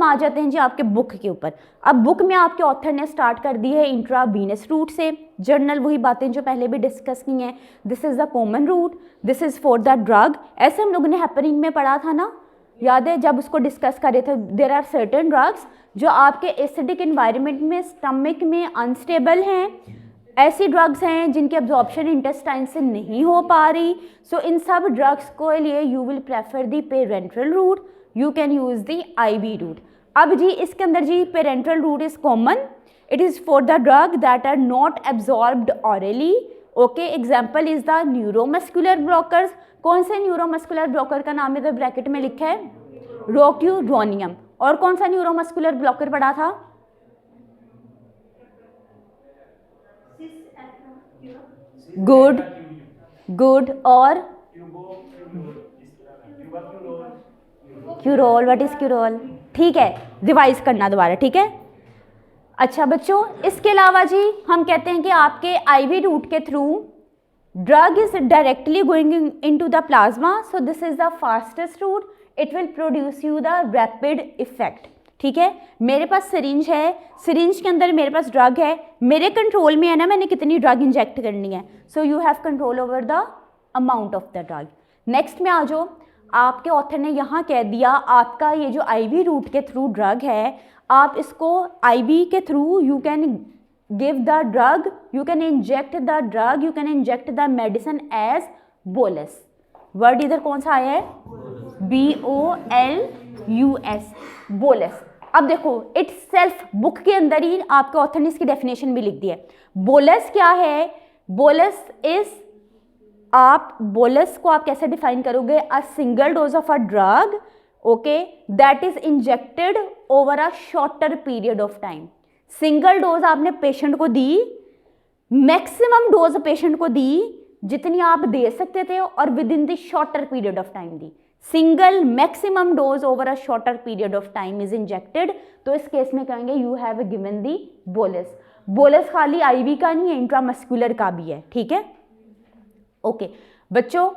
हम आ जाते हैं जी आपके बुक के ऊपर। अब बुक में आपके ऑथर ने स्टार्ट कर दी है इंट्रावीनस रूट से। जर्नल वही बातें जो पहले भी डिस्कस की हैं, this is the common route, this is for the drug. ऐसे हम लोगों ने हेपरिन में पढ़ा था ना, याद है जब उसको डिस्कस कर रहे थे। देयर आर सर्टेन ड्रग्स जो आपके एसिडिक इन्वायरमेंट में स्टमक में अनस्टेबल हैं, ऐसी ड्रग्स हैं जिनकी एब्जॉर्प्शन इंटेस्टाइन से नहीं हो पा रही। सो इन सब ड्रग्स को लिए you will prefer the parenteral route, you can use the IV route. अब जी इसके अंदर जी parenteral route is common, it is for the drug that are not absorbed orally. Okay, example is the neuromuscular blockers. कौन से neuromuscular blocker का नाम है तो ब्रैकेट में लिखा है रोक्यूरोनियम। और कौन सा न्यूरोमस्कुलर ब्लॉकर पढ़ा था? Good, good. और क्यूरोल, व्हाट इज क्यूरोल? ठीक है, रिवाइज करना दोबारा, ठीक है। अच्छा बच्चों, इसके अलावा जी हम कहते हैं कि आपके आईवी रूट के through drug is directly going into the plasma, so this is the fastest route, it will produce you the rapid effect. ठीक है, मेरे पास सिरिंज है, सिरिंज के अंदर मेरे पास ड्रग है, मेरे कंट्रोल में है ना मैंने कितनी ड्रग इंजेक्ट करनी है। So you have control over the amount of the drug. Next में आ जाओ, आपके ऑथर ने यहाँ कह दिया आपका ये जो आईवी रूट के थ्रू ड्रग है, आप इसको आईवी के through you can give the drug, you can inject the drug, you can inject the medicine as bolus. Word इधर कौन सा आया है? BOLUS, bolus. अब देखो इट सेल्फ बुक के अंदर ही आपके ऑथर ने इसकी डेफिनेशन भी लिख दी है। बोलस क्या है? बोलस इज, आप बोलस को आप कैसे डिफाइन करोगे? A single dose of a drug, okay, that is injected over a shorter period of time. Single dose आपने पेशेंट को दी, मैक्सिमम डोज पेशेंट को दी जितनी आप दे सकते थे और with in the shorter period of time the. Single maximum dose over a shorter period of time is injected, तो इस केस में कहेंगे you have given the bolus. Bolus खाली आईवी का नहीं है, इंट्रामस्कुलर का भी है। ठीक है, ओके बच्चों,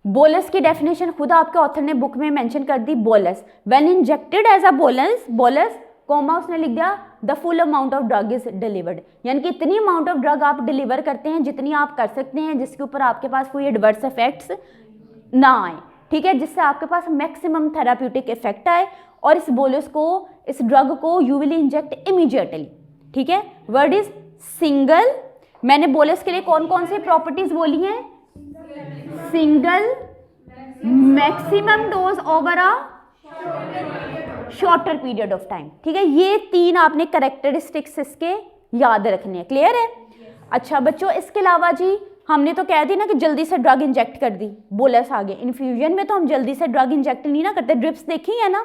बोलस की डेफिनेशन खुद आपके ऑथर ने बुक में मेंशन कर दी। Bolus when injected as a bolus, bolus comma उसने लिख दिया the full amount of drug is delivered, यानी कि इतनी अमाउंट ऑफ ड्रग आप डिलीवर करते हैं जितनी आप कर सकते हैं, जिसके ऊपर आपके पास कोई एडवर्स इफेक्ट्स ना आए। ठीक है, जिससे आपके पास मैक्सिमम थेराप्यूटिक इफेक्ट आए, और इस बोलस को, इस ड्रग को यू विल इंजेक्ट इमीडिएटली। ठीक है, वर्ड इज सिंगल। मैंने बोलस के लिए कौन कौन सी प्रॉपर्टीज बोली हैं? Single, maximum dose over a shorter period of time. ठीक है, ये तीन आपने कैरेक्टरिस्टिक्स इसके याद रखने हैं। क्लियर है? अच्छा बच्चों, इसके अलावा जी हमने तो कह दी ना कि जल्दी से ड्रग इंजेक्ट कर दी, बोलस आगे। इन्फ्यूजन में तो हम जल्दी से ड्रग इंजेक्ट नहीं ना करते, ड्रिप्स देखी है ना,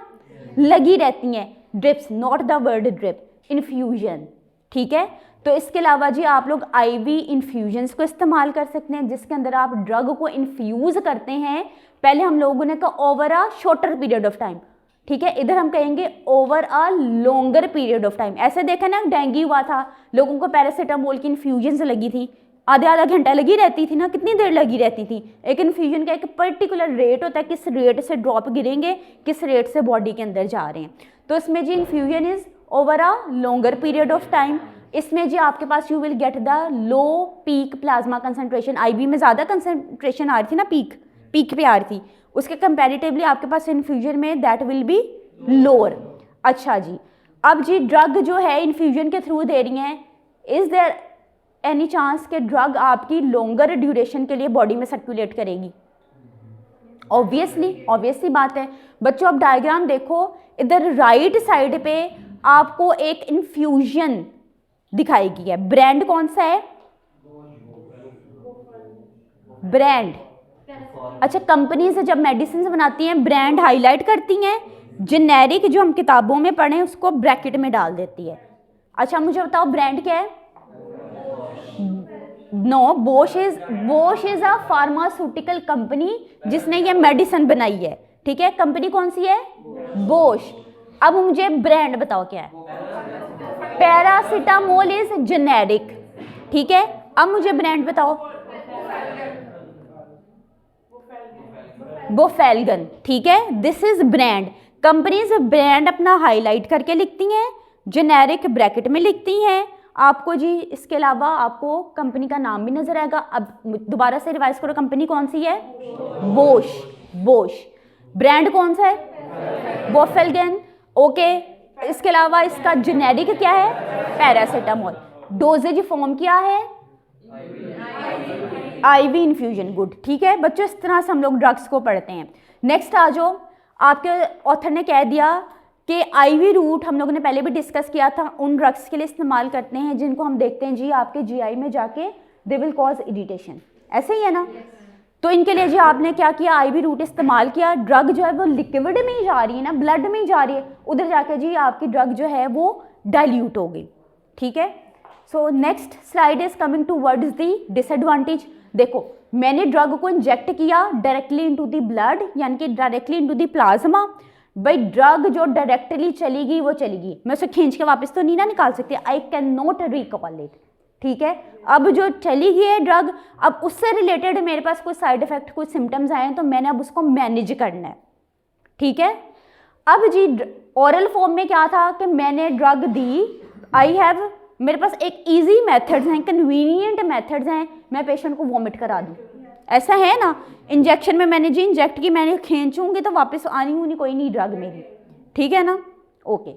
लगी रहती हैं drips, not the word drip, infusion. ठीक है, तो इसके अलावा जी आप लोग आईवी इन्फ्यूजन्स को इस्तेमाल कर सकते हैं, जिसके अंदर आप ड्रग को इन्फ्यूज करते हैं। पहले हम लोगों ने कहा over a shorter period of time, ठीक है, इधर हम कहेंगे over a longer period of time. ऐसे देखा ना, डेंगू हुआ था, लोगों को पैरासीटामोल की इन्फ्यूजन लगी थी, आधा घंटा लगी रहती थी ना, कितनी देर लगी रहती थी। एक इन्फ्यूजन का एक पर्टिकुलर रेट होता है, किस रेट से ड्रॉप गिरेंगे, किस रेट से बॉडी के अंदर जा रहे हैं। तो इसमें जी infusion is over a longer period of time. इसमें जी आपके पास you will get the low peak plasma concentration. IV में ज़्यादा कंसंट्रेशन आ रही थी ना, पीक पे आ रही थी, उसके कंपैरेटिवली आपके पास इन्फ्यूजन में दैट विल बी लोअर। अच्छा जी, अब जी ड्रग जो है इन्फ्यूजन के थ्रू दे रही हैं, इज देयर एनी चांस कि ड्रग आपकी लॉन्गर ड्यूरेशन के लिए बॉडी में सर्कुलेट करेगी? ऑब्वियसली बात है बच्चों। अब डायग्राम देखो, इधर राइट साइड पे आपको एक इन्फ्यूजन दिखाई गई है। ब्रांड कौन सा है? ब्रांड, अच्छा, कंपनी से जब मेडिसिन बनाती हैं ब्रांड हाईलाइट करती हैं, जेनेरिक जो हम किताबों में पढ़े उसको ब्रैकेट में डाल देती है। अच्छा मुझे बताओ ब्रांड क्या है? No, Bosch is a pharmaceutical company जिसने ये मेडिसिन बनाई है। ठीक है, कंपनी कौन सी है? बोश। अब मुझे ब्रांड बताओ क्या है? Paracetamol is generic. ठीक है, अब मुझे ब्रांड बताओ। बोफेल्गन। ठीक है, this is brand. Companies brand अपना हाईलाइट करके लिखती हैं, जेनेरिक ब्रैकेट में लिखती हैं। आपको जी इसके अलावा आपको कंपनी का नाम भी नजर आएगा। अब दोबारा से रिवाइज करो, कंपनी कौन सी है? बोश। बोश। ब्रांड कौन सा है? वोल्क्सवैगन। ओके, इसके अलावा इसका जेनेरिक क्या है? पैरासीटामोल। डोजेज फॉर्म क्या है? IV infusion. गुड, ठीक है बच्चों, इस तरह से हम लोग ड्रग्स को पढ़ते हैं। नेक्स्ट आ जाओ, आपके ऑथर ने कह दिया कि आईवी रूट हम लोगों ने पहले भी डिस्कस किया था, उन ड्रग्स के लिए इस्तेमाल करते हैं जिनको हम देखते हैं जी आपके जीआई में जाके दे विल कॉज इरिटेशन, ऐसे ही है ना। तो इनके लिए जी आपने क्या किया? आईवी रूट इस्तेमाल किया। ड्रग जो है वो लिक्विड में ही जा रही है ना, ब्लड में ही जा रही है, उधर जाके जी आपकी ड्रग जो है वो डाइल्यूट हो गई, ठीक है। So next slide is coming towards the disadvantage. देखो, मैंने ड्रग को इंजेक्ट किया डायरेक्टली इनटू द ब्लड, यानी कि डायरेक्टली इनटू द प्लाज्मा। भाई ड्रग जो डायरेक्टली चलेगी वो चलेगी, मैं उसे खींच के वापस तो नहीं ना निकाल सकती, I can not recall it, ठीक है। अब जो चली गई है ड्रग, अब उससे रिलेटेड मेरे पास कोई साइड इफेक्ट, कुछ सिम्टम्स आए हैं तो मैंने अब उसको मैनेज करना है, ठीक है। अब जी ओरल फॉर्म में क्या था कि मैंने ड्रग दी, आई हैव, मेरे पास एक इजी मेथड्स हैं, कन्वीनियंट मेथड्स हैं, मैं पेशेंट को वॉमिट करा दूँ, ऐसा है ना। इंजेक्शन में मैंने जी इंजेक्ट की, मैंने खींचूंगी तो वापस आनी होनी कोई नहीं ड्रग मेरी, ठीक है ना। ओके,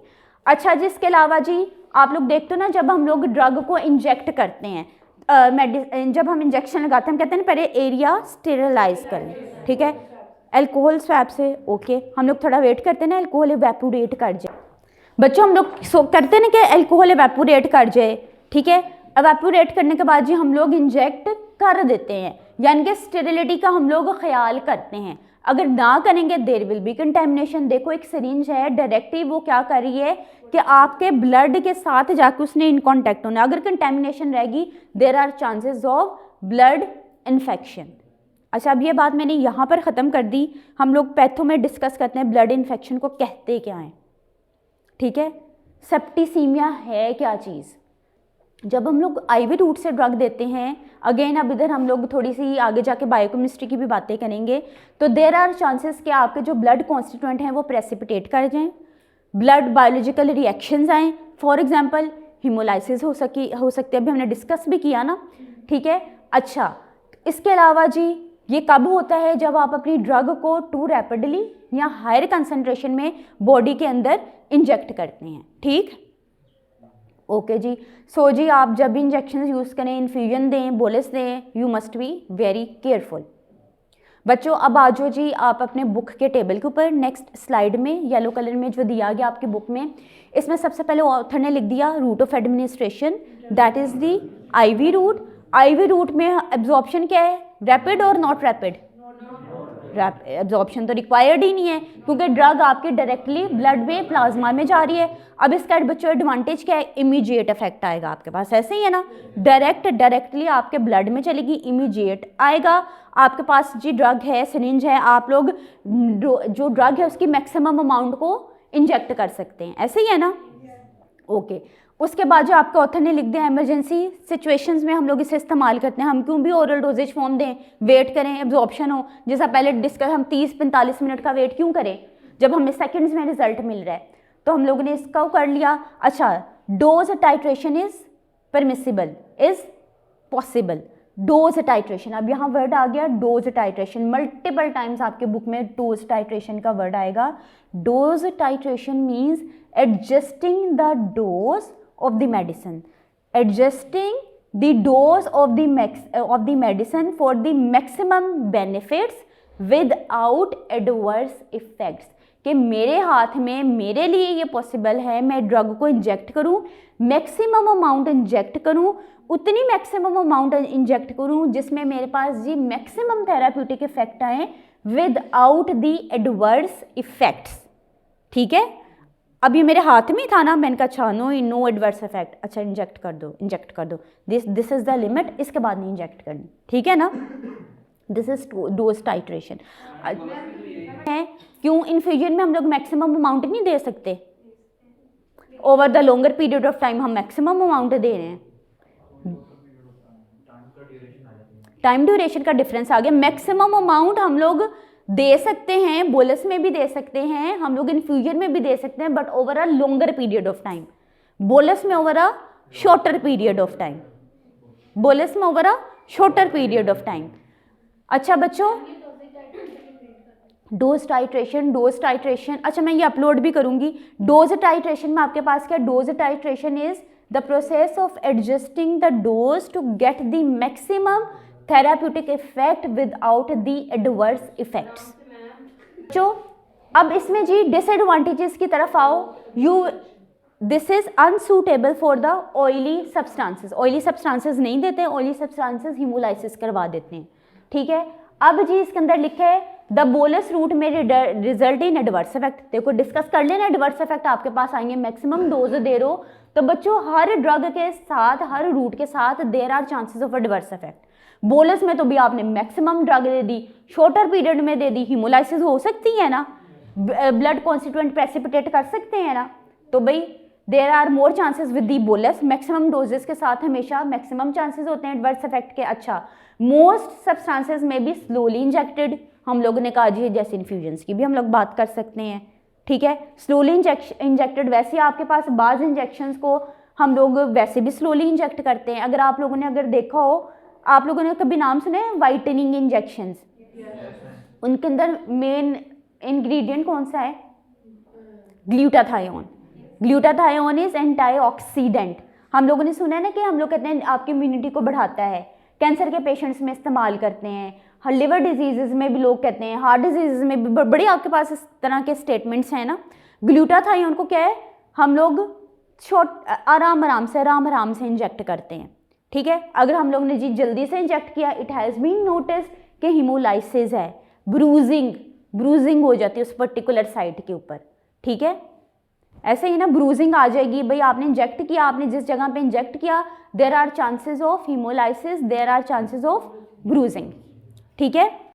अच्छा जी इसके अलावा जी आप लोग देखते हो ना, जब हम लोग ड्रग को इंजेक्ट करते हैं, जब हम इंजेक्शन लगाते हैं हम कहते हैं पहले एरिया स्टेरिलाइज करें, ठीक है, अल्कोहल स्वैब से। ओके, हम लोग थोड़ा वेट करते हैं ना अल्कोहल इवेपोरेट कर जाए। बच्चों हम लोग करते हैं ना कि अल्कोहल इवेपोरेट कर जाए, ठीक है। इवेपोरेट करने के बाद जी हम लोग इंजेक्ट कर देते हैं, यानी कि स्टेरिलिटी का हम लोग ख्याल करते हैं। अगर ना करेंगे देयर विल बी कंटेमिनेशन। देखो एक सिरिंज है, डायरेक्टली वो क्या कर रही है कि आपके ब्लड के साथ जाकर उसने इन कॉन्टैक्ट होना, अगर कंटेमिनेशन रहेगी there are chances of blood infection. अच्छा, अब ये बात मैंने यहाँ पर ख़त्म कर दी। हम लोग पैथो में डिस्कस करते हैं ब्लड इन्फेक्शन को कहते क्या हैं, ठीक है। सेप्टिसीमिया है क्या चीज़? जब हम लोग आईवी रूट से ड्रग देते हैं, अगेन अब इधर हम लोग थोड़ी सी आगे जाके बायोकेमिस्ट्री की भी बातें करेंगे, तो देयर आर चांसेस कि आपके जो ब्लड कॉन्स्टिट्यूएंट हैं वो प्रेसिपिटेट कर जाएं, ब्लड बायोलॉजिकल रिएक्शंस आएँ। फॉर एग्जांपल हीमोलाइसिस हो सकती है, अभी हमने डिस्कस भी किया ना, ठीक है। अच्छा, इसके अलावा जी ये कब होता है? जब आप अपनी ड्रग को टू रैपिडली या हायर कंसनट्रेशन में बॉडी के अंदर इंजेक्ट करते हैं, ठीक। ओके जी, सो जी आप जब भी इंजेक्शन यूज़ करें, इन्फ्यूजन दें, बोलस दें, you must be very careful. बच्चों अब आ जाओ जी आप अपने बुक के टेबल के ऊपर, नेक्स्ट स्लाइड में येलो कलर में जो दिया गया आपकी बुक में, इसमें सबसे पहले ऑथर ने लिख दिया route of administration, that is the IV route. IV route में एब्जॉर्प्शन क्या है? रैपिड और नॉट रैपिड? एब्जॉर्प्शन तो रिक्वायर्ड ही नहीं है क्योंकि ड्रग आपके डायरेक्टली ब्लड में प्लाज्मा में जा रही है। अब इसका बच्चों एडवांटेज क्या है? इमीडिएट इफेक्ट आएगा आपके पास, ऐसे ही है ना, डायरेक्टली आपके ब्लड में चलेगी, इमीडिएट आएगा आपके पास। जी ड्रग है, सिरिंज है, आप लोग जो ड्रग है उसकी मैक्सिमम अमाउंट को इंजेक्ट कर सकते हैं, ऐसे ही है ना। ओके, उसके बाद जो आपका ऑथर ने लिख दिया इमरजेंसी सिचुएशंस में हम लोग इसे इस्तेमाल करते हैं। हम क्यों भी ओरल डोजेज फॉर्म दें, वेट करें एब्जॉर्प्शन हो, जैसा पहले डिस्कस, हम 30-45 मिनट का वेट क्यों करें जब हमें सेकंड्स में रिजल्ट मिल रहा है। तो हम लोगों ने इसका कर लिया। अच्छा, dose titration is permissible, is possible, dose titration. अब यहाँ वर्ड आ गया डोज टाइट्रेशन, मल्टीपल टाइम्स आपके बुक में डोज टाइट्रेशन का वर्ड आएगा। Dose titration means adjusting the dose of the medicine, adjusting the dose of the medicine for the maximum benefits without adverse effects। कि मेरे हाथ में, मेरे लिए ये पॉसिबल है मैं ड्रग को इंजेक्ट करूं, मैक्सिमम अमाउंट इंजेक्ट करूं, उतनी मैक्सिमम अमाउंट इंजेक्ट करूं जिसमें मेरे पास जी मैक्सिमम थेराप्यूटिक इफेक्ट आए विदाउट द एडवर्स इफेक्ट्स, ठीक है। अब ये मेरे हाथ में था ना, मैंने कहा अच्छा नो एडवर्स इफेक्ट, अच्छा इंजेक्ट कर दो, दिस इज द लिमिट, इसके बाद नहीं इंजेक्ट करनी, ठीक है ना। दिस इज डोज टाइट्रेशन है। क्यों? इन्फ्यूजन में हम लोग मैक्सिमम अमाउंट नहीं दे सकते, over the longer period of time हम मैक्सिमम अमाउंट दे रहे हैं। टाइम ड्यूरेशन का डिफरेंस आ गया। मैक्सिमम अमाउंट हम लोग दे सकते हैं, बोलस में भी दे सकते हैं, हम लोग इन्फ्यूजन में भी दे सकते हैं, but over a longer period of time. Bolus में over a shorter period of time, bolus में over a shorter period of time. अच्छा बच्चों, डोज टाइट्रेशन, अच्छा मैं ये अपलोड भी करूंगी। डोज टाइट्रेशन में आपके पास क्या, dose titration is the process of adjusting the dose to get the maximum therapeutic effect without the adverse effects. जो अब इसमें जी डिसएडवांटेजेस की तरफ आओ। This is unsuitable for the oily substances, oily substances नहीं देते हैं, ऑयली सब्सटेंसेस हीमोलाइसिस करवा देते हैं, ठीक है। अब जी इसके अंदर लिखा है द बोलस रूट में रिजल्ट इन एडवर्स इफेक्ट। देखो डिस्कस कर लेना, एडवर्स इफेक्ट आपके पास आएंगे, मैक्सिमम डोज दे रहे हो तो बच्चों हर ड्रग के साथ, हर रूट के साथ there are chances of adverse effect. Bolus में तो भी आपने मैक्सिमम ड्रग दे दी, शॉर्टर पीरियड में दे दी, हीमोलाइसिस हो सकती है ना, ब्लड कॉन्स्टिट्यूएंट प्रेसिपिटेट कर सकते हैं ना, तो भाई there are more chances with the bolus. Maximum doses के साथ हमेशा मैक्सिमम चांसेस होते हैं एडवर्स इफेक्ट के। अच्छा, मोस्ट सब्सटेंसेस में भी स्लोली इंजेक्टेड, हम लोगों ने कहा जी जैसे इन्फ्यूजन्स की भी हम लोग बात कर सकते हैं, ठीक है। स्लोली इंजेक्टेड, वैसे आपके पास बाज़ इंजेक्शंस को हम लोग वैसे भी स्लोली इंजेक्ट करते हैं। अगर आप लोगों ने अगर देखा हो, आप लोगों ने कभी नाम सुने वाइटनिंग इंजेक्शंस, उनके अंदर मेन इंग्रेडिएंट कौन सा है, ग्लूटाथायोन। Glutathione is antioxidant. हम लोगों ने सुना है ना कि हम लोग कहते हैं आपकी इम्यूनिटी को बढ़ाता है, कैंसर के पेशेंट्स में इस्तेमाल करते हैं, लिवर डिजीजेज में भी लोग कहते हैं, हार्ट डिजीजेज में भी बड़े आपके पास इस तरह के स्टेटमेंट्स हैं ना। ग्लूटाथायोन को क्या है, हम लोग आराम आराम से इंजेक्ट करते हैं, ठीक है। अगर हम लोग ने जी जल्दी से इंजेक्ट किया, इट हैज़ बीन नोटिस कि हीमोलाइसिस है, ब्रूजिंग हो जाती है उस पर्टिकुलर साइट के ऊपर, ठीक है। ऐसे ही ना ब्रूजिंग आ जाएगी, भाई आपने इंजेक्ट किया, आपने जिस जगह पे इंजेक्ट किया, there are chances of haemolysis, there are chances of bruising, ठीक है।